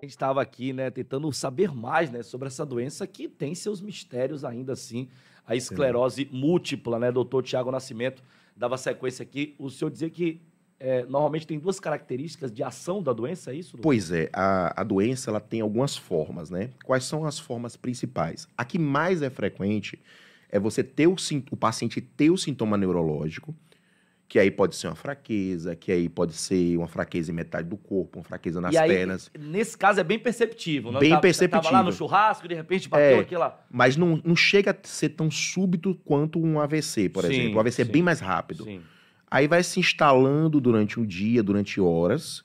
A gente estava aqui, né, tentando saber mais, né, sobre essa doença que tem seus mistérios ainda assim, a esclerose múltipla, né? Doutor Tiago Nascimento dava sequência aqui. O senhor dizia que normalmente tem duas características de ação da doença, é isso, doutor? Pois é, a doença ela tem algumas formas, né? Quais são as formas principais? A que mais é frequente é você ter o paciente ter o sintoma neurológico, que aí pode ser uma fraqueza, que aí pode ser uma fraqueza em metade do corpo, uma fraqueza nas pernas. Nesse caso é bem perceptível. Não? Bem perceptível. Tava lá no churrasco, de repente bateu aquela... Mas não chega a ser tão súbito quanto um AVC, por exemplo. O AVC é bem mais rápido. Sim. Aí vai se instalando durante um dia, durante horas,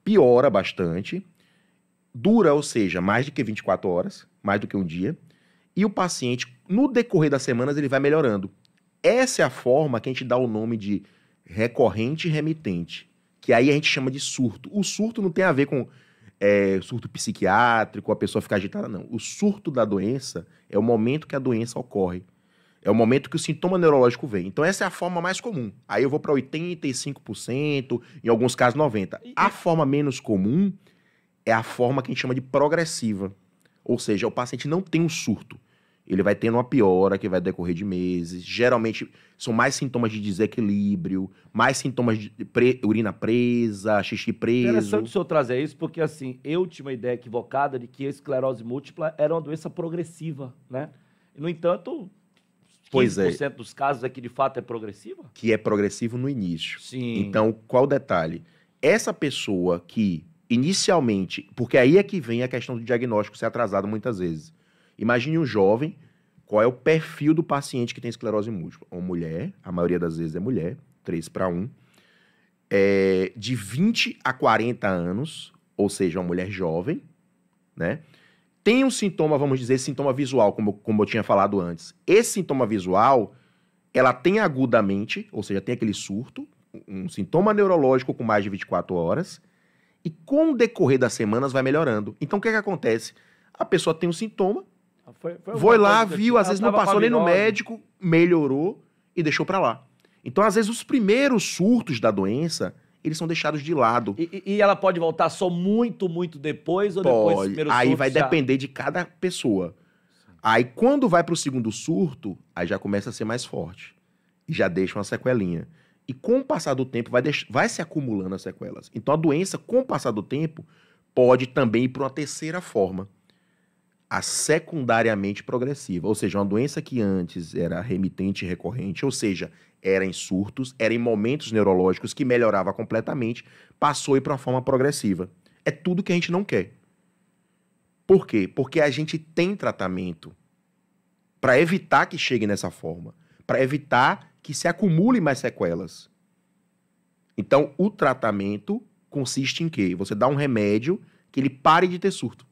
piora bastante, dura, ou seja, mais do que 24 horas, mais do que um dia, e o paciente, no decorrer das semanas, ele vai melhorando. Essa é a forma que a gente dá o nome de recorrente e remitente, que aí a gente chama de surto. O surto não tem a ver com surto psiquiátrico, a pessoa ficar agitada, não. O surto da doença é o momento que a doença ocorre. É o momento que o sintoma neurológico vem. Então essa é a forma mais comum. Aí eu vou para 85%, em alguns casos 90%. A forma menos comum é a forma que a gente chama de progressiva. Ou seja, o paciente não tem um surto. Ele vai tendo uma piora que vai decorrer de meses. Geralmente são mais sintomas de desequilíbrio, mais sintomas de urina presa, xixi preso. Interessante o senhor trazer isso, porque assim, eu tinha uma ideia equivocada de que a esclerose múltipla era uma doença progressiva, né? E, no entanto, 15% dos casos é que de fato é progressiva? Que é progressivo no início. Sim. Então, qual o detalhe? Essa pessoa que inicialmente... Porque aí é que vem a questão do diagnóstico ser atrasado muitas vezes. Imagine um jovem, qual é o perfil do paciente que tem esclerose múltipla? Uma mulher, a maioria das vezes é mulher, 3:1, de 20 a 40 anos, ou seja, uma mulher jovem, né? Tem um sintoma, vamos dizer, sintoma visual, como eu tinha falado antes. Esse sintoma visual, ela tem agudamente, ou seja, tem aquele surto, um sintoma neurológico com mais de 24 horas, e com o decorrer das semanas vai melhorando. Então, o que acontece? A pessoa tem um sintoma, foi lá, viu, às vezes não passou nem no médico, melhorou e deixou pra lá. Então, às vezes, os primeiros surtos da doença, eles são deixados de lado. E ela pode voltar só muito, muito depois ou depois dos primeiros surtos? Aí vai depender de cada pessoa. Aí, quando vai pro segundo surto, aí já começa a ser mais forte. E já deixa uma sequelinha. E com o passar do tempo, vai se acumulando as sequelas. Então, a doença, com o passar do tempo, pode também ir para uma terceira forma. A secundariamente progressiva, ou seja, uma doença que antes era remitente e recorrente, ou seja, era em surtos, era em momentos neurológicos que melhorava completamente, passou a ir para uma forma progressiva. É tudo que a gente não quer. Por quê? Porque a gente tem tratamento para evitar que chegue nessa forma, para evitar que se acumule mais sequelas. Então, o tratamento consiste em quê? Você dá um remédio que ele pare de ter surto.